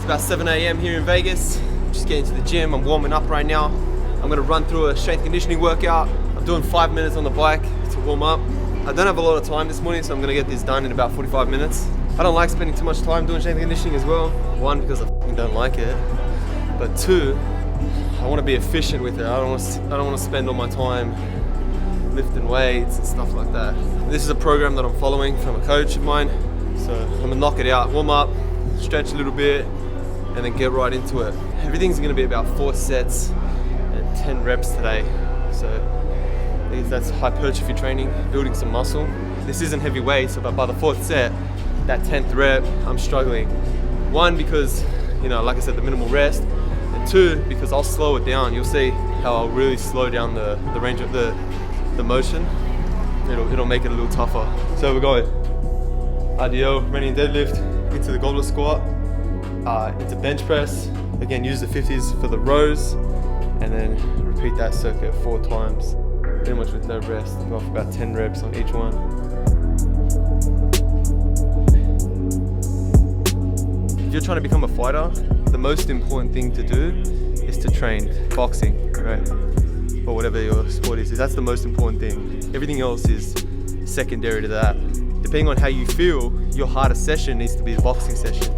about 7 a.m. here in Vegas. Just getting to the gym, I'm warming up right now. I'm gonna run through a strength conditioning workout. I'm doing 5 minutes on the bike to warm up. I don't have a lot of time this morning, so I'm gonna get this done in about 45 minutes. I don't like spending too much time doing strength conditioning as well. One, because I fucking don't like it. But two, I wanna be efficient with it. I don't wanna spend all my time lifting weights and stuff like that. This is a program that I'm following from a coach of mine. So I'm gonna knock it out, warm up, stretch a little bit, and then get right into it. Everything's gonna be about 4 sets and 10 reps today. So that's hypertrophy training, building some muscle. This isn't heavy weights, but by the 4th set, that 10th rep, I'm struggling. One, because, like I said, the minimal rest. And two, because I'll slow it down. You'll see how I'll really slow down the range of the motion. It'll make it a little tougher. So we're going RDL, running deadlift, into the goblet squat, into bench press. Again, use the 50s for the rows, and then repeat that circuit 4 times, pretty much with no rest. Go for about 10 reps on each one. If you're trying to become a fighter, the most important thing to do is to train boxing, right? Or whatever your sport is. That's the most important thing. Everything else is secondary to that. Depending on how you feel, your hardest session needs to be a boxing session.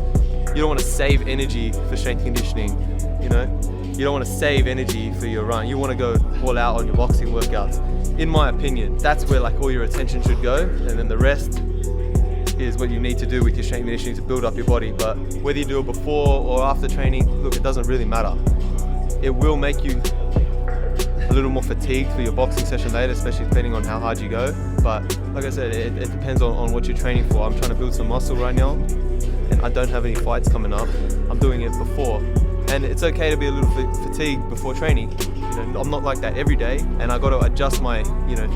You don't want to save energy for strength conditioning, You don't want to save energy for your run. You want to go all out on your boxing workouts. In my opinion, that's where all your attention should go, and then the rest is what you need to do with your strength conditioning to build up your body. But whether you do it before or after training, look, it doesn't really matter. It will make you a little more fatigued for your boxing session later, especially depending on how hard you go. But like I said, it depends on what you're training for. I'm trying to build some muscle right now, and I don't have any fights coming up. I'm doing it before. And it's okay to be a little fatigued before training. I'm not like that every day, and I got to adjust my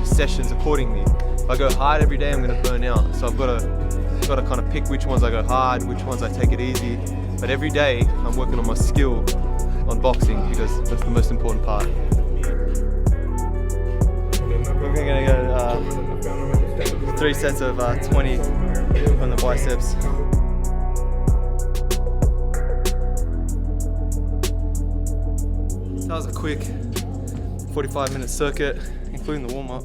sessions accordingly. If I go hard every day, I'm going to burn out. So I've got to kind of pick which ones I go hard, which ones I take it easy. But every day, I'm working on my skill on boxing, because that's the most important part. We're going to go 3 sets of 20 on the biceps. That was a quick 45-minute circuit, including the warm-up.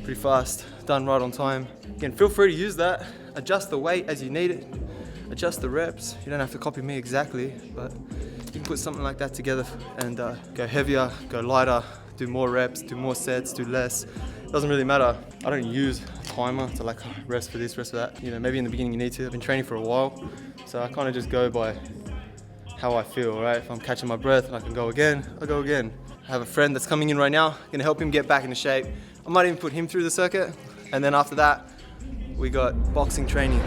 Pretty fast, done right on time. Again, feel free to use that. Adjust the weight as you need it. Adjust the reps. You don't have to copy me exactly, but you can put something like that together and go heavier, go lighter, do more reps, do more sets, do less. It doesn't really matter. I don't use a timer to rest for this, rest for that. Maybe in the beginning you need to. I've been training for a while, so I kind of just go by how I feel, right? If I'm catching my breath and I can go again, I'll go again. I have a friend that's coming in right now, gonna help him get back into shape. I might even put him through the circuit, and then after that, we got boxing training.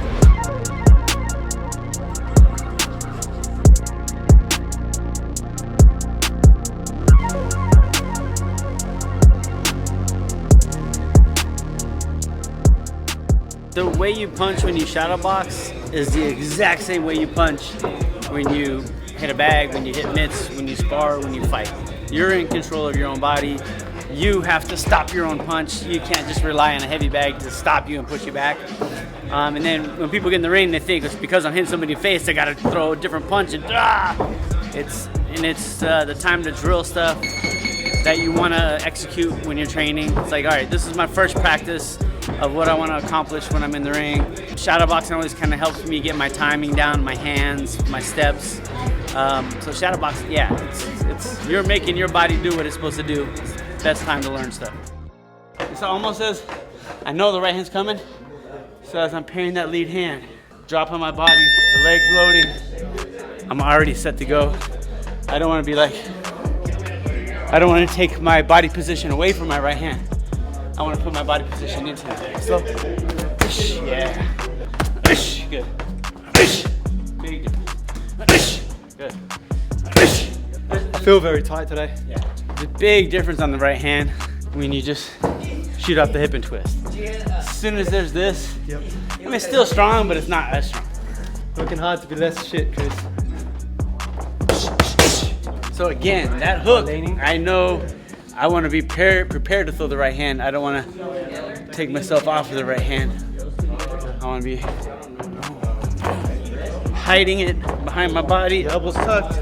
The way you punch when you shadow box is the exact same way you punch when you hit a bag, when you hit mitts, when you spar, when you fight. You're in control of your own body. You have to stop your own punch. You can't just rely on a heavy bag to stop you and push you back. And then when people get in the ring, they think it's because I'm hitting somebody in the face, I gotta throw a different punch and It's the time to drill stuff that you wanna execute when you're training. It's like, all right, this is my first practice of what I want to accomplish when I'm in the ring. Shadowboxing always kind of helps me get my timing down, my hands, my steps. So shadowboxing, yeah, it's you're making your body do what it's supposed to do. It's the best time to learn stuff. It's almost as I know the right hand's coming, so as I'm pairing that lead hand, drop on my body, the legs loading, I'm already set to go. I don't want to be I don't want to take my body position away from my right hand. I want to put my body position into it. Slow. Yeah. Good. Big. Good. I feel very tight today. Yeah. The big difference on the right hand when you just shoot off the hip and twist. As soon as there's this, yep. I mean, it's still strong, but it's not as strong. Working hard to be less shit, Chris. So again, that hook, I know I want to be prepared to throw the right hand. I don't want to take myself off of the right hand. I want to be hiding it behind my body, elbows tucked.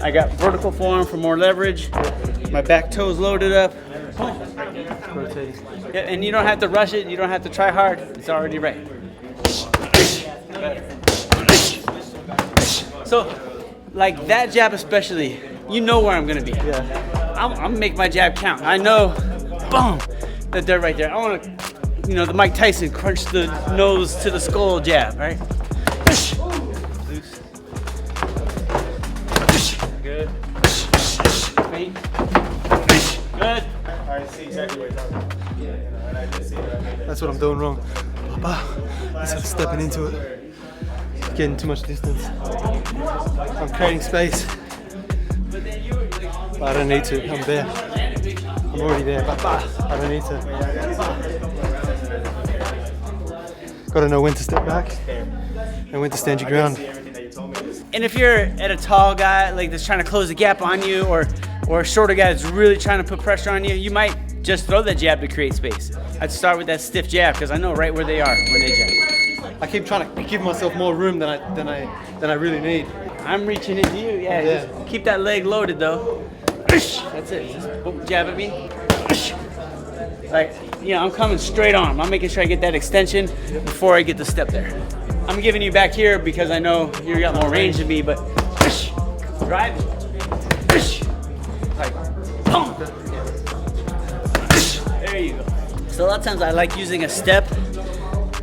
I got vertical forearm for more leverage. My back toes loaded up. Rotating. Yeah, and you don't have to rush it. You don't have to try hard. It's already right. So, like that jab especially, you know where I'm gonna be. Yeah. I'm gonna make my jab count. I know, boom, that they're right there. I wanna, you know, the Mike Tyson crunch the nose to the skull jab, right? Loose. Good. Feet. Good. I see exactly what you're talking about. And I just see that. That's what I'm doing wrong. Instead of stepping into it, getting too much distance. I'm creating space. But I don't need to. I'm there. I'm already there. I don't need to. Gotta know when to step back and when to stand your ground. And if you're at a tall guy like that's trying to close the gap on you, or a shorter guy that's really trying to put pressure on you, you might just throw that jab to create space. I'd start with that stiff jab because I know right where they are when they jab. I keep trying to give myself more room than I really need. I'm reaching into you, yeah. Just keep that leg loaded though. That's it. Just jab at me. Like, you know, I'm coming straight on. I'm making sure I get that extension before I get the step there. I'm giving you back here because I know you got more range than me, but drive. Like, boom. There you go. So a lot of times I like using a step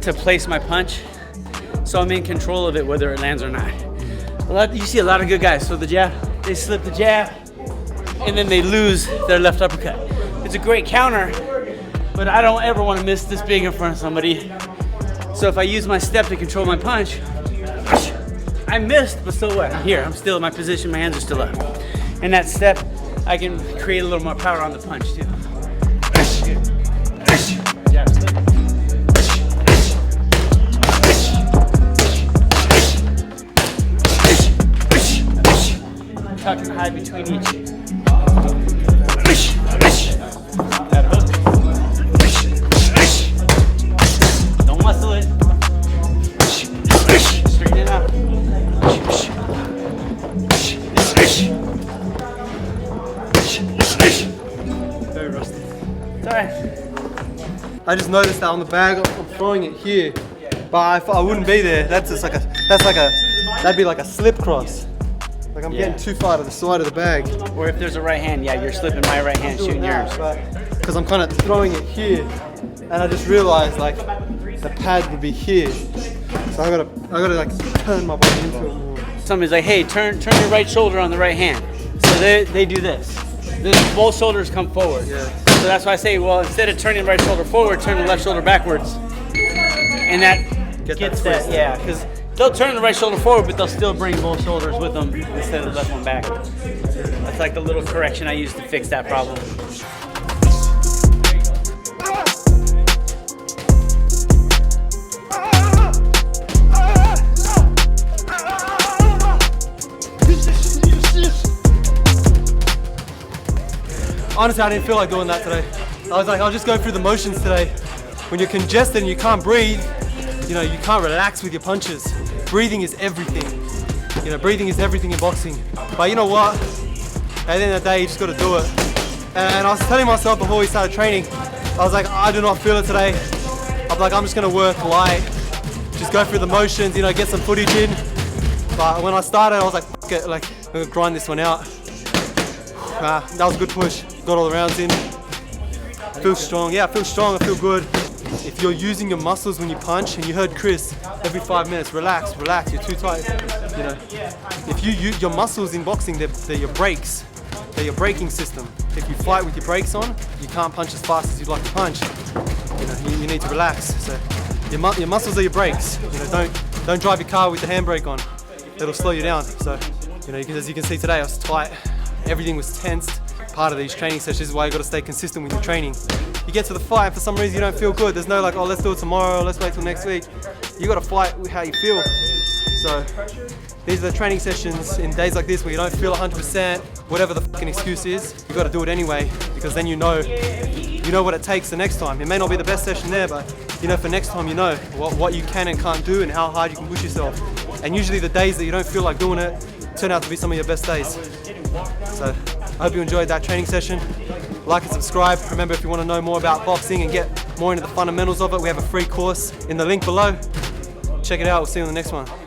to place my punch, so I'm in control of it whether it lands or not. You see a lot of good guys. So the jab, they slip the jab, and then they lose their left uppercut. It's a great counter, but I don't ever want to miss this big in front of somebody. So if I use my step to control my punch, I missed, but so what? I'm here. I'm still in my position. My hands are still up. And that step, I can create a little more power on the punch too. Jab, slip. Tuck and hide between each. That hook. Don't muscle it. Straighten it out. Very rusty. It's alright. I just noticed that on the bag, I'm throwing it here, but I wouldn't be there. That'd be like a slip cross. Like I'm getting too far to the side of the bag. Or if there's a right hand, yeah, you're slipping my right hand, shooting yours. Because I'm kind of throwing it here, and I just realized like the pad would be here. So I gotta like turn my body into it more. Somebody's like, hey, turn your right shoulder on the right hand. So they do this. Then both shoulders come forward. Yeah. So that's why I say, well, instead of turning the right shoulder forward, turn the left shoulder backwards. And that gets that, yeah, because they'll turn the right shoulder forward, but they'll still bring both shoulders with them instead of the left one back. That's like the little correction I use to fix that problem. Honestly, I didn't feel like doing that today. I was like, I'll just go through the motions today. When you're congested and you can't breathe, you know, you can't relax with your punches. Breathing is everything. You know, breathing is everything in boxing. But you know what? At the end of the day, you just got to do it. And I was telling myself before we started training, I was like, I do not feel it today. I'm like, I'm just going to work light, just go through the motions, you know, get some footage in. But when I started, I was like, fuck it, like, I'm going to grind this one out. That was a good push. Got all the rounds in. Feel strong. Yeah, I feel strong. I feel good. If you're using your muscles when you punch, and you heard Chris, every 5 minutes, relax, you're too tight. You know, if you use your muscles in boxing, they're your brakes. They're your braking system. If you fight with your brakes on, you can't punch as fast as you'd like to punch. You know, you need to relax. So your muscles are your brakes. You know, don't drive your car with the handbrake on. It'll slow you down. So, you know, as you can see today, I was tight. Everything was tensed. Part of these training sessions is why you got to stay consistent with your training. You get to the fight, and for some reason you don't feel good. There's no like, oh, let's do it tomorrow, let's wait till next week. You got to fight with how you feel. So these are the training sessions in days like this where you don't feel 100%, whatever the fucking excuse is, you got to do it anyway, because then you know what it takes the next time. It may not be the best session there, but you know, for next time you know what you can and can't do and how hard you can push yourself. And usually the days that you don't feel like doing it turn out to be some of your best days. So I hope you enjoyed that training session. Like and subscribe. Remember, if you want to know more about boxing and get more into the fundamentals of it, we have a free course in the link below. Check it out. We'll see you on the next one.